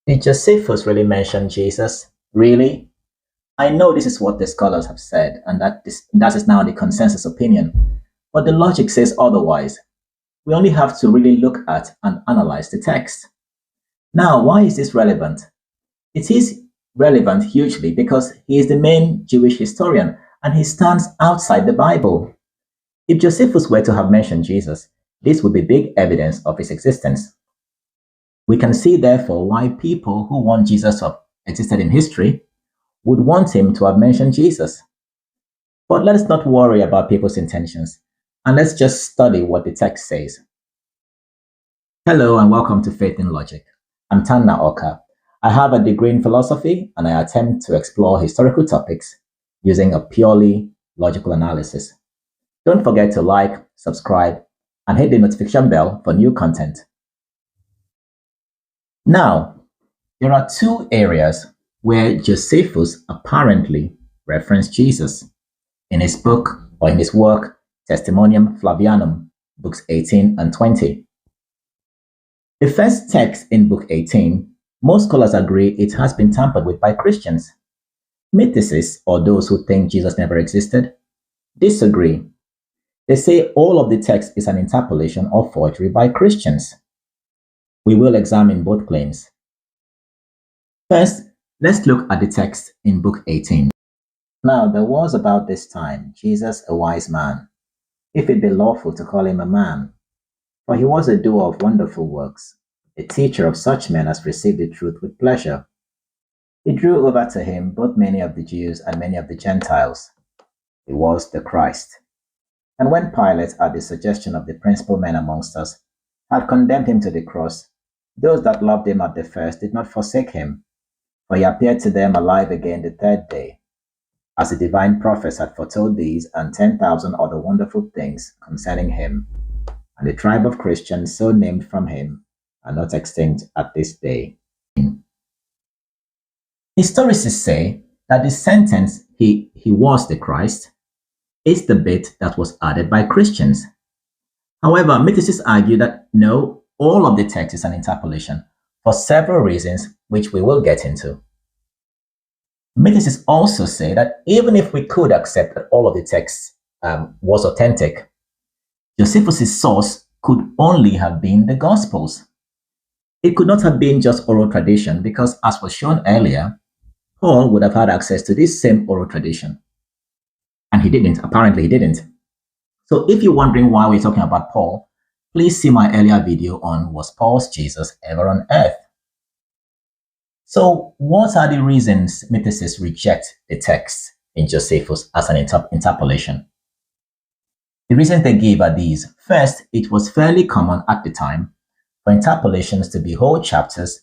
Did Josephus really mention Jesus? Really? I know this is what the scholars have said, and that is now the consensus opinion. But the logic says otherwise. We only have to really look at and analyze the text. Now, why is this relevant? It is relevant hugely because he is the main Jewish historian and he stands outside the Bible. If Josephus were to have mentioned Jesus, this would be big evidence of his existence. We can see, therefore, why people who want Jesus to have existed in history would want him to have mentioned Jesus. But let us not worry about people's intentions, and let's just study what the text says. Hello, and welcome to Faith in Logic. I'm Tanna Oka. I have a degree in philosophy, and I attempt to explore historical topics using a purely logical analysis. Don't forget to like, subscribe, and hit the notification bell for new content. Now, there are two areas where Josephus apparently referenced Jesus in his book or in his work, Testimonium Flavianum, books 18 and 20. The first text in book 18, most scholars agree it has been tampered with by Christians. Mythicists, or those who think Jesus never existed, disagree. They say all of the text is an interpolation or forgery by Christians. We will examine both claims. First, let's look at the text in book 18. Now, there was about this time Jesus a wise man, if it be lawful to call him a man, for he was a doer of wonderful works, a teacher of such men as received the truth with pleasure. He drew over to him both many of the Jews and many of the Gentiles. He was the Christ. And when Pilate, at the suggestion of the principal men amongst us, had condemned him to the cross, those that loved him at the first did not forsake him, for he appeared to them alive again the third day, as the divine prophets had foretold these and 10,000 other wonderful things concerning him. And the tribe of Christians so named from him are not extinct at this day. Historicists say that the sentence, he was the Christ, is the bit that was added by Christians. However, mythicists argue that no, all of the text is an interpolation for several reasons, which we will get into. Mythicists also say that even if we could accept that all of the text was authentic, Josephus' source could only have been the Gospels. It could not have been just oral tradition because, as was shown earlier, Paul would have had access to this same oral tradition. And he didn't. Apparently, he didn't. So if you're wondering why we're talking about Paul, please see my earlier video on Was Paul's Jesus Ever on Earth? So what are the reasons mythicists reject the text in Josephus as an interpolation? The reasons they give are these. First, it was fairly common at the time for interpolations to be whole chapters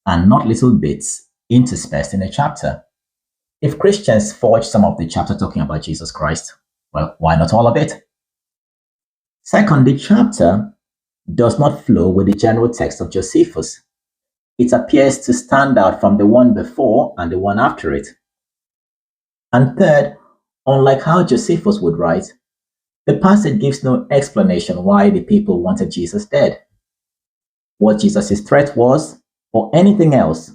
and not little bits interspersed in a chapter. If Christians forged some of the chapter talking about Jesus Christ, well, why not all of it? Second, the chapter does not flow with the general text of Josephus. It appears to stand out from the one before and the one after it. And third, unlike how Josephus would write, the passage gives no explanation why the people wanted Jesus dead, what Jesus' threat was, or anything else.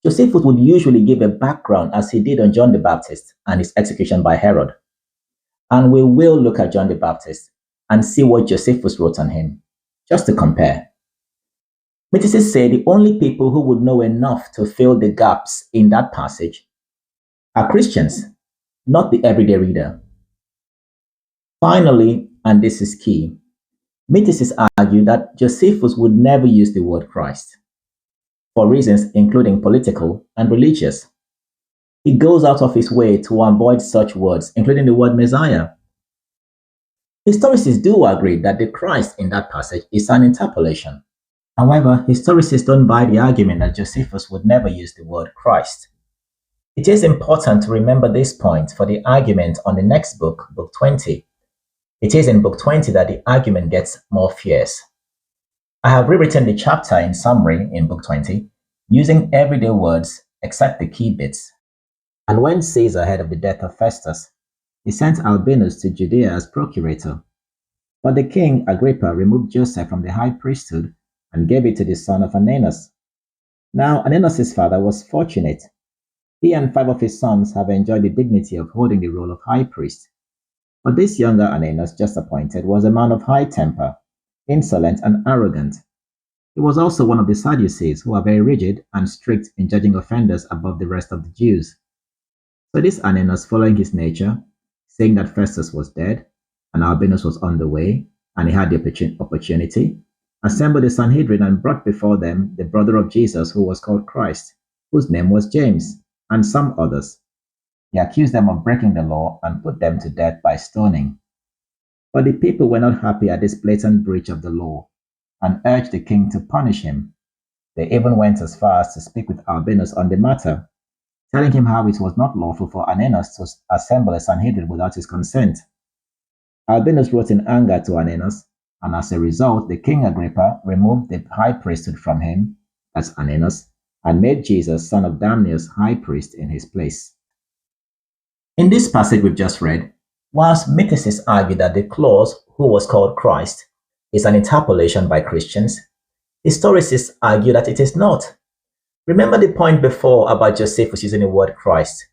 Josephus would usually give a background as he did on John the Baptist and his execution by Herod. And we will look at John the Baptist and see what Josephus wrote on him, just to compare. Mythicists say the only people who would know enough to fill the gaps in that passage are Christians, not the everyday reader. Finally, and this is key, mythicists argue that Josephus would never use the word Christ, for reasons including political and religious. He goes out of his way to avoid such words, including the word Messiah. Historicists do agree that the Christ in that passage is an interpolation. However, historicists don't buy the argument that Josephus would never use the word Christ. It is important to remember this point for the argument on the next book, Book 20. It is in Book 20 that the argument gets more fierce. I have rewritten the chapter in summary in Book 20 using everyday words except the key bits. And when Caesar heard of the death of Festus, he sent Albinus to Judea as procurator. But the king, Agrippa, removed Joseph from the high priesthood and gave it to the son of Ananus. Now, Ananias' father was fortunate. He and 5 of his sons have enjoyed the dignity of holding the role of high priest. But this younger Ananias, just appointed, was a man of high temper, insolent and arrogant. He was also one of the Sadducees, who are very rigid and strict in judging offenders above the rest of the Jews. So this Ananias, following his nature, saying that Festus was dead and Albinus was on the way, and he had the opportunity, assembled the Sanhedrin and brought before them the brother of Jesus, who was called Christ, whose name was James, and some others. He accused them of breaking the law and put them to death by stoning. But the people were not happy at this blatant breach of the law and urged the king to punish him. They even went as far as to speak with Albinus on the matter, telling him how it was not lawful for Ananias to assemble a Sanhedrin without his consent. Albinus wrote in anger to Ananias, and as a result, the king Agrippa removed the high priesthood from him, that's Ananias, and made Jesus, son of Damnius, high priest in his place. In this passage we've just read, whilst mythicists argue that the clause, who was called Christ, is an interpolation by Christians, historicists argue that it is not. Remember the point before about Josephus using the word Christ.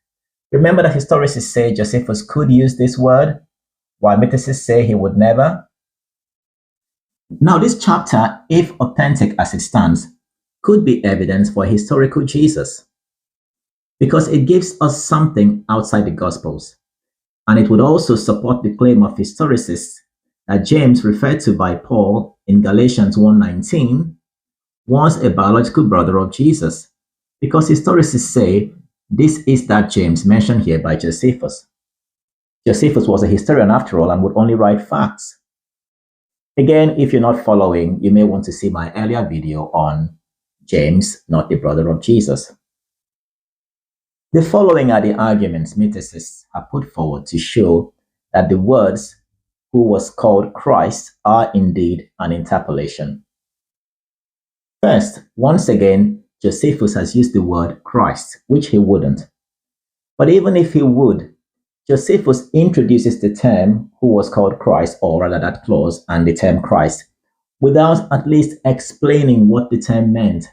Remember that historicists say Josephus could use this word, while mythicists say he would never. Now this chapter, if authentic as it stands, could be evidence for a historical Jesus, because it gives us something outside the Gospels, and it would also support the claim of historicists that James, referred to by Paul in Galatians 1:19, was a biological brother of Jesus, because historicists say this is that James mentioned here by Josephus. Josephus was a historian after all and would only write facts. Again, if you're not following, you may want to see my earlier video on James, not the brother of Jesus. The following are the arguments mythicists have put forward to show that the words who was called Christ are indeed an interpolation. First, once again, Josephus has used the word Christ, which he wouldn't. But even if he would, Josephus introduces the term who was called Christ, or rather that clause and the term Christ, without at least explaining what the term meant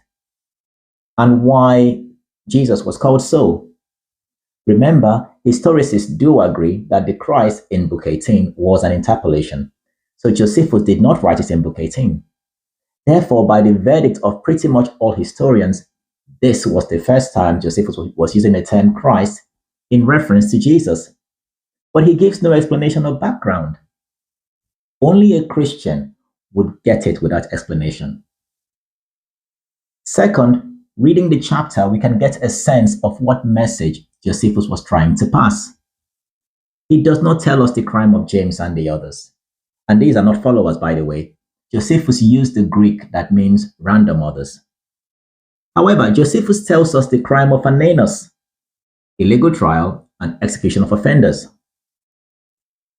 and why Jesus was called so. Remember, historicists do agree that the Christ in Book 18 was an interpolation, so Josephus did not write it in Book 18. Therefore, by the verdict of pretty much all historians, this was the first time Josephus was using the term Christ in reference to Jesus. But he gives no explanation or background. Only a Christian would get it without explanation. Second, reading the chapter, we can get a sense of what message Josephus was trying to pass. He does not tell us the crime of James and the others. And these are not followers, by the way. Josephus used the Greek that means random others. However, Josephus tells us the crime of Ananias, illegal trial and execution of offenders.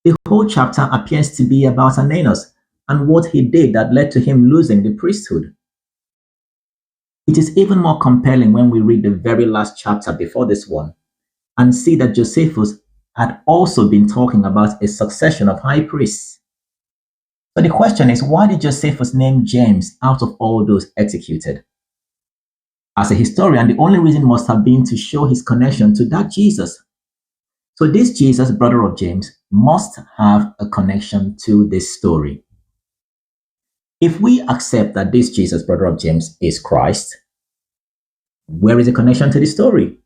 The whole chapter appears to be about Ananias and what he did that led to him losing the priesthood. It is even more compelling when we read the very last chapter before this one and see that Josephus had also been talking about a succession of high priests. So the question is, why did Josephus name James out of all those executed? As a historian, the only reason must have been to show his connection to that Jesus. So this Jesus, brother of James, must have a connection to this story. If we accept that this Jesus, brother of James, is Christ, where is the connection to the story?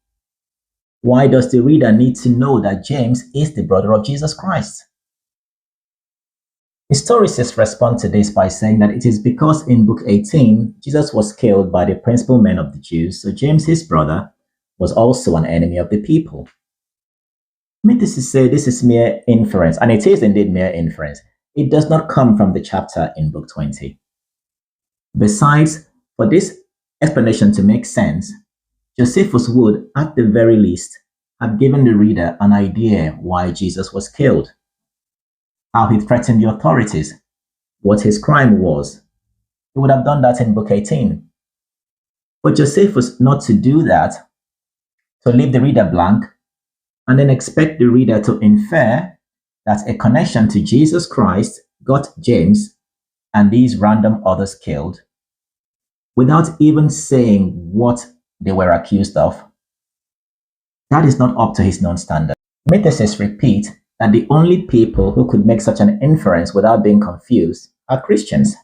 Why does the reader need to know that James is the brother of Jesus Christ? Historicists respond to this by saying that it is because in Book 18, Jesus was killed by the principal men of the Jews, so James, his brother, was also an enemy of the people. Mythicists say this is mere inference, and it is indeed mere inference. It does not come from the chapter in Book 20. Besides, for this explanation to make sense, Josephus would, at the very least, have given the reader an idea why Jesus was killed, how he threatened the authorities, what his crime was. He would have done that in Book 18. But Josephus not to do that, to leave the reader blank, and then expect the reader to infer that a connection to Jesus Christ got James and these random others killed, without even saying what they were accused of, that is not up to his known standard. Mythicists repeat that the only people who could make such an inference without being confused are Christians.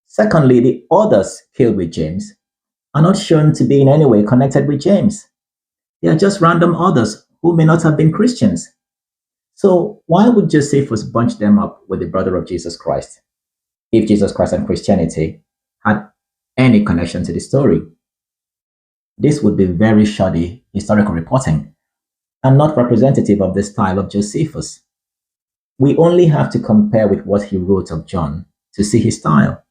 Secondly, the others killed with James are not shown to be in any way connected with James. They are just random others who may not have been Christians. So why would Josephus bunch them up with the brother of Jesus Christ if Jesus Christ and Christianity had any connection to the story? This would be very shoddy historical reporting and not representative of the style of Josephus. We only have to compare with what he wrote of John to see his style.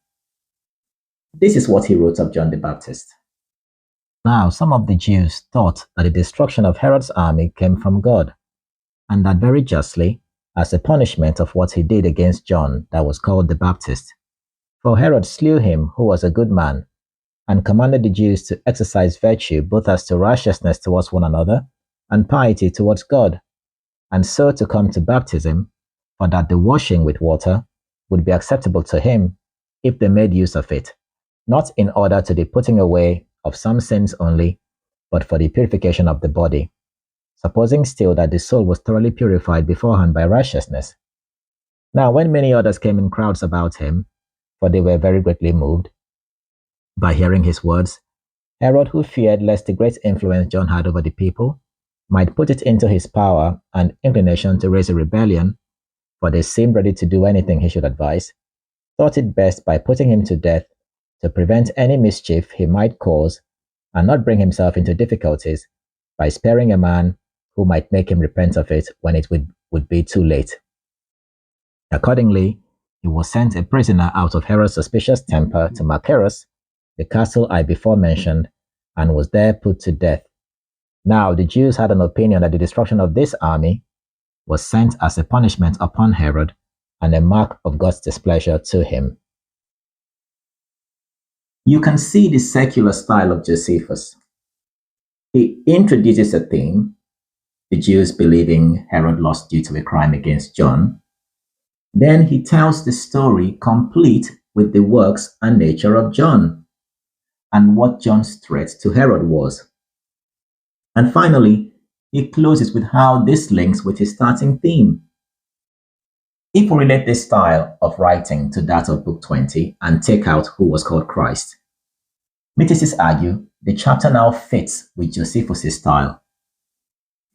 This is what he wrote of John the Baptist. Now, some of the Jews thought that the destruction of Herod's army came from God, and that very justly, as a punishment of what he did against John that was called the Baptist. For Herod slew him who was a good man, and commanded the Jews to exercise virtue both as to righteousness towards one another, and piety towards God, and so to come to baptism, for that the washing with water would be acceptable to him, if they made use of it, not in order to the putting away of some sins only, but for the purification of the body, supposing still that the soul was thoroughly purified beforehand by righteousness. Now when many others came in crowds about him, for they were very greatly moved by hearing his words, Herod, who feared lest the great influence John had over the people might put it into his power and inclination to raise a rebellion, for they seemed ready to do anything he should advise, thought it best by putting him to death to prevent any mischief he might cause and not bring himself into difficulties by sparing a man who might make him repent of it when it would be too late. Accordingly, he was sent a prisoner out of Herod's suspicious temper to Machaerus, the castle I before mentioned, and was there put to death. Now the Jews had an opinion that the destruction of this army was sent as a punishment upon Herod and a mark of God's displeasure to him. You can see the secular style of Josephus. He introduces a theme, the Jews believing Herod lost due to a crime against John. Then he tells the story complete with the works and nature of John and what John's threat to Herod was. And finally, he closes with how this links with his starting theme. If we relate this style of writing to that of Book 20 and take out who was called Christ, mythicists argue the chapter now fits with Josephus' style.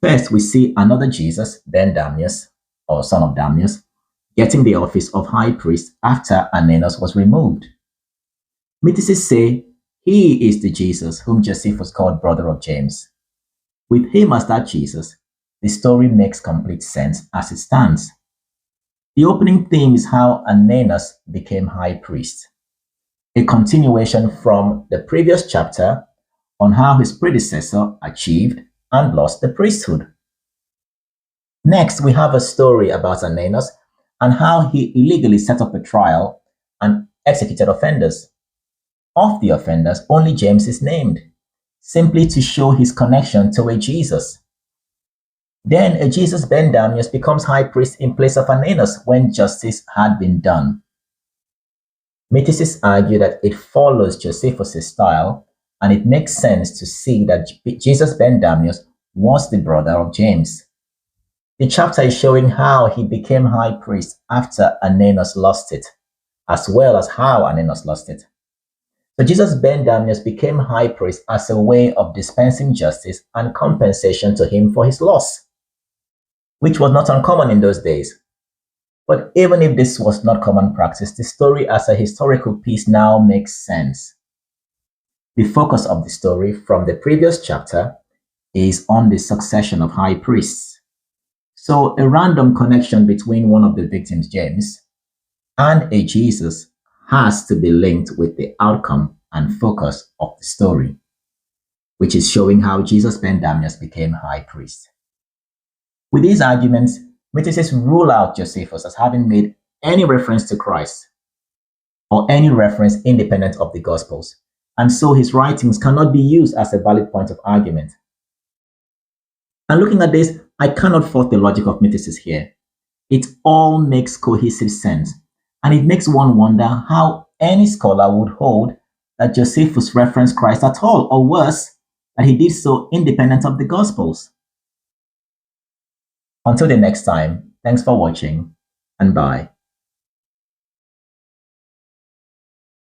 First, we see another Jesus, then Damnius, or son of Damnius, getting the office of high priest after Ananias was removed. Mythicists say he is the Jesus whom Josephus called brother of James. With him as that Jesus, the story makes complete sense as it stands. The opening theme is how Ananias became high priest, a continuation from the previous chapter on how his predecessor achieved and lost the priesthood. Next, we have a story about Ananias and how he illegally set up a trial and executed offenders. Of the offenders, only James is named, simply to show his connection to a Jesus. Then a Jesus Ben Damnius becomes high priest in place of Ananias when justice had been done. Mythicists argue that it follows Josephus' style, and it makes sense to see that Jesus Ben Damnius was the brother of James. The chapter is showing how he became high priest after Ananias lost it, as well as how Ananias lost it. So Jesus Ben Damnius became high priest as a way of dispensing justice and compensation to him for his loss, which was not uncommon in those days. But even if this was not common practice, the story as a historical piece now makes sense. The focus of the story from the previous chapter is on the succession of high priests. So a random connection between one of the victims, James, and a Jesus has to be linked with the outcome and focus of the story, which is showing how Jesus Ben Damnius became high priest. With these arguments, mythicists rule out Josephus as having made any reference to Christ or any reference independent of the Gospels, and so his writings cannot be used as a valid point of argument. And looking at this, I cannot fault the logic of mythicists here. It all makes cohesive sense, and it makes one wonder how any scholar would hold that Josephus referenced Christ at all, or worse, that he did so independent of the Gospels. Until the next time, thanks for watching, and bye.